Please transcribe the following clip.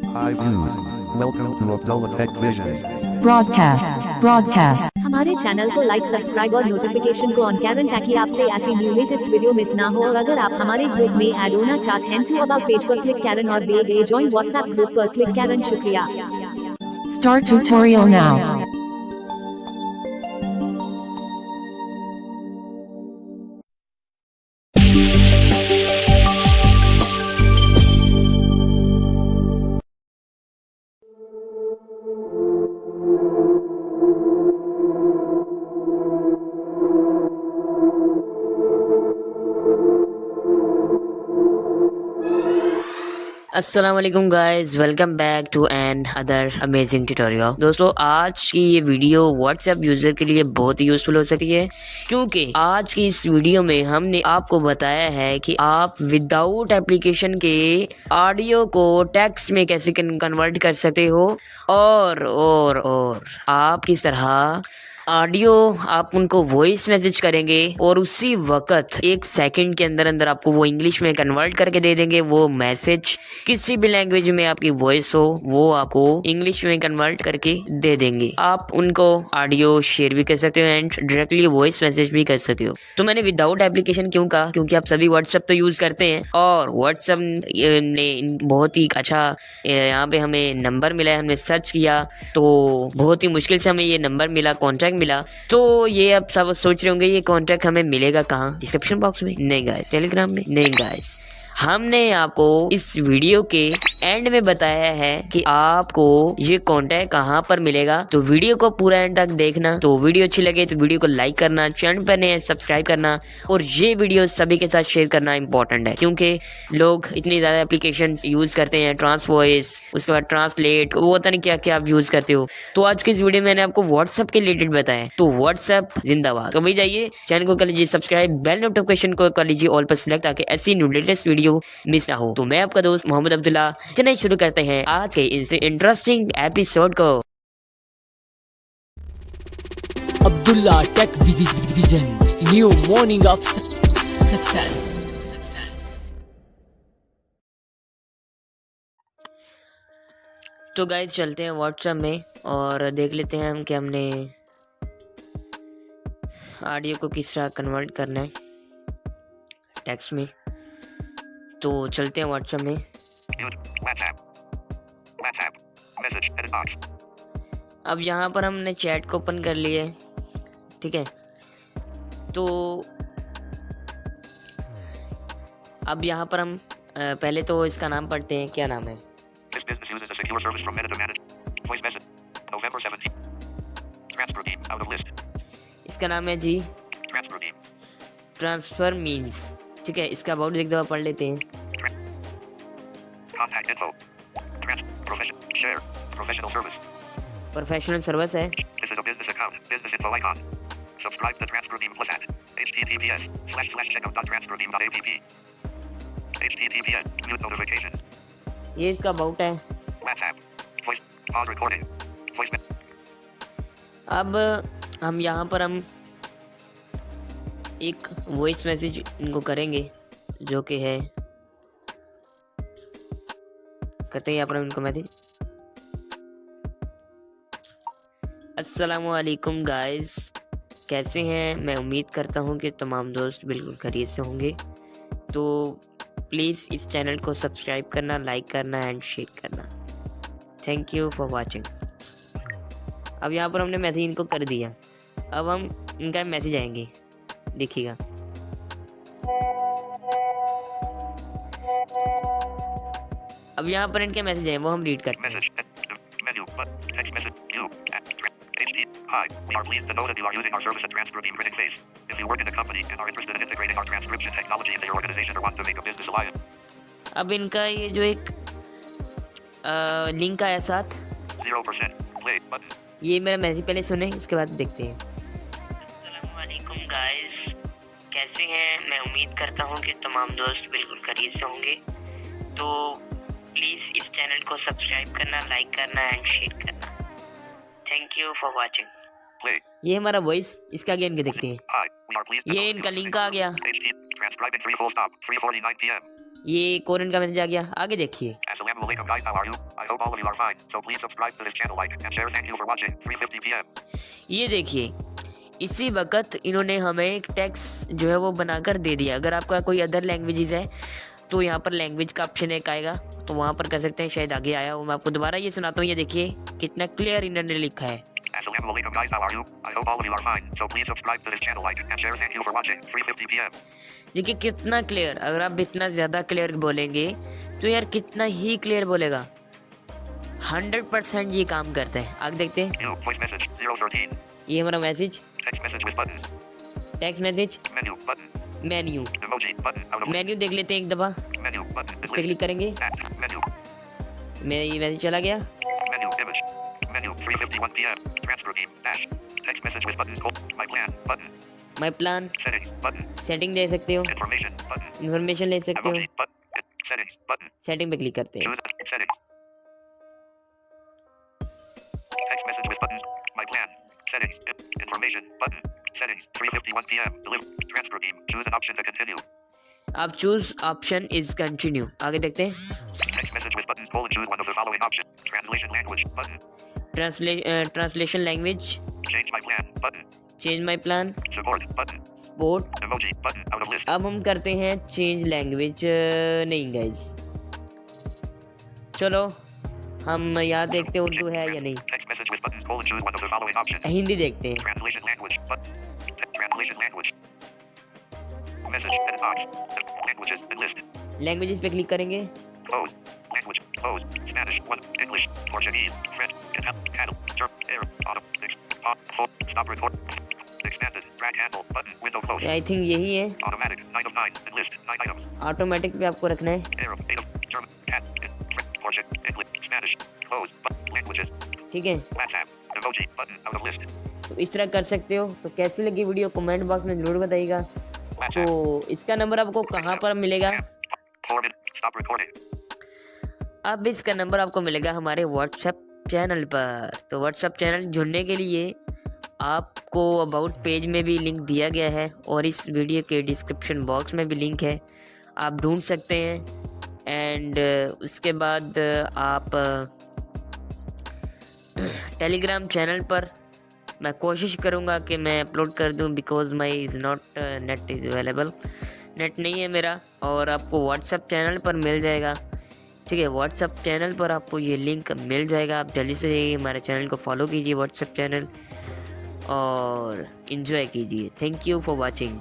Hi views. Welcome to Abdullah Tech Vision. broadcast हमारे channel को like subscribe और notification को ऑन करें ताकि आपसे ऐसी न्यू लेटेस्ट वीडियो मिस ना हो। और अगर आप हमारे ग्रुप में ऐड होना चाहते हैं तो अबाउट पेज पर क्लिक करें और दिए गए ज्वाइन व्हाट्सएप ग्रुप पर क्लिक करें। शुक्रिया। start tutorial now. अस्सलामुअलैकुम guys, welcome back to another amazing tutorial. दोस्तों, आज की ये वीडियो व्हाट्सएप यूज़र के लिए बहुत ही यूज़फुल हो सकती है, क्योंकि आज की इस वीडियो में हमने आपको बताया है कि आप विदाउट एप्लीकेशन के ऑडियो को टेक्स्ट में कैसे कन्वर्ट कर सकते हो और आप किस तरह ऑडियो आप उनको वॉइस मैसेज करेंगे और उसी वक्त 1 सेकंड के अंदर अंदर आपको वो इंग्लिश में कन्वर्ट करके दे देंगे। वो मैसेज किसी भी लैंग्वेज में आपकी वॉइस हो वो आपको इंग्लिश में कन्वर्ट करके दे देंगे। आप उनको ऑडियो शेयर भी कर सकते हो एंड डायरेक्टली वॉइस मैसेज भी कर सकते हो। तो मैंने विदाउट एप्लीकेशन क्यों कहा, क्योंकि आप सभी व्हाट्सएप तो यूज करते हैं और व्हाट्सएप ने बहुत ही अच्छा यहाँ पे हमें नंबर मिला है। हमने सर्च किया तो बहुत ही मुश्किल से हमें ये नंबर मिला, कॉन्टैक्ट मिला। तो ये अब सब सोच रहे होंगे ये कॉन्टैक्ट हमें मिलेगा कहाँ? डिस्क्रिप्शन बॉक्स में? नहीं गाइस। टेलीग्राम में? नहीं गाइस। हमने आपको इस वीडियो के एंड में बताया है कि आपको ये कॉन्टैक्ट कहाँ पर मिलेगा। तो वीडियो को पूरा एंड तक देखना। तो वीडियो अच्छी लगे तो वीडियो को लाइक करना, चैनल पर नए सब्सक्राइब करना और ये वीडियो सभी के साथ शेयर करना इंपॉर्टेंट है, क्योंकि लोग इतनी ज्यादा एप्लीकेशन यूज करते हैं, ट्रांस वॉइस, उसके बाद ट्रांसलेट, वो पता नहीं क्या क्या आप यूज करते हो। तो आज की इस वीडियो में मैंने आपको व्हाट्सएप के रिलेटेड बताया। तो व्हाट्सएप जिंदाबाद। तो वही जाइए, चैनल को कर लीजिए सब्सक्राइब, बेल नोटिफिकेशन को कर लीजिए ऑल पर सिलेक्ट, ताकि ऐसी न्यू लेटेस्ट वीडियो मिस ना हो। तो मैं आपका दोस्त मोहम्मद अब्दुल्ला, चलिए शुरू करते हैं आज के इस इंटरेस्टिंग एपिसोड को। Abdullah Tech Vision, new morning of success. तो गाइस चलते हैं व्हाट्सएप में और देख लेते हैं हम कि हमने ऑडियो को किस तरह कन्वर्ट करना है टेक्स्ट में। तो चलते हैं व्हाट्सएप में। अब यहाँ पर हमने चैट को ओपन कर लिया है, ठीक है। तो अब यहाँ पर हम पहले तो इसका नाम पढ़ते हैं। क्या नाम है? इसका नाम है जी ट्रांसफर मीन्स, ठीक है। इसका अबाउट एक दफा पढ़ लेते हैं। प्रोफेशनल सर्विस है। This is a business account. Business info icon. Subscribe to TransferBeam Plus at https://check.transferbeam.app. https mute notifications. ये इसका अबाउट है। WhatsApp. Voice. Pause recording. Voice. अब हम यहाँ पर हम एक वॉइस मैसेज इनको करेंगे, जो कि है करते हैं यहाँ पर उनको मैसेज। अस्सलामुअलैकुम गाइस, कैसे हैं? मैं उम्मीद करता हूँ कि तमाम दोस्त बिल्कुल खैरियत से होंगे। तो प्लीज़ इस चैनल को सब्सक्राइब करना, लाइक करना एंड शेयर करना। Thank you for watching. अब यहाँ पर हमने मैसेज इनको कर दिया। अब हम इनका मैसेज आएंगे, देखिएगा। अब यहाँ पर इनके मैसेज हैं, वो हम रीड करते हैं। Menu. Text message. You. Hi. We are pleased to know that you are using our service at TransferBeam Critic Face. If you work in a company and are interested in integrating our transcription technology into your organization or want to make a business alliance. अब इनका ये जो एक link आया साथ 0% play button. ये मेरा message पहले सुने, उसके बाद देखते हैं। अस्सलामुअलैकुम गाइस, कैसे हैं? मैं उम्मीद करता हूँ कि तमाम दोस्त बिल्कुल खैरियत से होंगे। तो प्लीज़ इस चैनल को सब्सक्राइब करना, लाइक करना एंड शेयर करना। Thank you for watching. ये हमारा वॉइस, इसका आगे इनके देखते हैं। ये इनका लिंक आ गया। Transcribing 3 full stop 3:49 p.m. ये कोरन का मैसेज आ गया। आगे देखिए। Assalamu alaikum guys, how are you? I I hope all of you are fine. So please subscribe to this channel, like and share. Thank you for watching. 3:50 p.m. ये देखिए, इसी वक्त इन्होंने हमें एक टेक्स्ट जो है वो बनाकर दे दिया। अगर आपका कोई अदर लैंग्वेजेस है तो यहाँ पर लैंग्वेज का ऑप्शन एक आएगा, तो वहाँ पर कर सकते हैं। शायद आगे आया हो, मैं आपको दोबारा ये सुनाता हूँ। ये देखिए कितना क्लियर इन्होंने लिखा है। Assalamu alaikum guys, how are you? I hope all of you are fine. So please subscribe to this channel, like and share. Thank you for watching. 3:50 p.m. देखिए कितना क्लियर। अगर आप इतना ज़्यादा क्लियर बोलेंगे तो यार कितना ही क्लियर बोलेगा। 100% ये काम करता है। आगे देखते हैं। New voice message 013. ये हमारा message, Text message with buttons. Text message, Menu button. Menu, Emoji button. Out of menu देख लेते हैं एक दफ़ा। menu button. इस पर क्लिक करेंगे, Add menu. मेरा ये मैसेज चला गया। Menu image. Menu 3:51 p.m. Transfer team dash. Text message with buttons. My plan button. My plan, Settings button. Setting दे सकते हो, Information button. इन्फॉर्मेशन ले सकते हो। Emoji button. Settings button. Setting पे क्लिक करते हैं। Choose settings. Text message with buttons. My plan. Settings. Information button. Settings 3:51 p.m. Deliver. Transfer team. Choose an option to continue. आप चूज ऑप्शन इज कंटिन्यू। आगे देखते हैं। Text message with buttons. Choose one of the following options. Translation language button. Translation language, Change my plan button. Change my plan, Support button. Sport. Emoji button. Out of list. अब हम करते हैं change language. नहीं guys, चलो हम यहाँ देखते हैं उर्दू है या नहीं। Text message with buttons. Choose one of the following options. Hindi देखते हैं। Translation language button. Translation language. Message edit box. Languages enlisted. Languages पे क्लिक करेंगे। Close. Language. Close. Spanish 1. English. Portuguese. French. Italian. Handle. German. Arab. Auto. Full. Stop record. Expanded. Drag handle. Button. Window close. I think यही है। Automatic. 9 of 9. Enlist. 9 items. Automatic पे आपको रखना है। Arab. 8 of German. Cat. French. Portuguese. English. Spanish. Close. Languages. ठीक है, WhatsApp. Emoji. Button. Out of list. तो इस तरह कर सकते हो। तो कैसी लगी वीडियो कमेंट बॉक्स में ज़रूर बताइएगा। तो WhatsApp. इसका नंबर आपको कहाँ पर मिलेगा? Forwarded. Stop recording. अब इसका नंबर आपको मिलेगा हमारे व्हाट्सएप चैनल पर। तो व्हाट्सएप चैनल जुड़ने के लिए आपको अबाउट पेज में भी लिंक दिया गया है और इस वीडियो के डिस्क्रिप्शन बॉक्स में भी लिंक है, आप ढूंढ सकते हैं। एंड उसके बाद आप टेलीग्राम चैनल पर मैं कोशिश करूँगा कि मैं अपलोड कर दूँ, because my is not net is available. Net नहीं है मेरा, और आपको व्हाट्सएप चैनल पर मिल जाएगा। ठीक है, व्हाट्सएप चैनल पर आपको ये लिंक मिल जाएगा। आप जल्दी से हमारे चैनल को फॉलो कीजिए व्हाट्सएप चैनल और इन्जॉय कीजिए। Thank you for watching.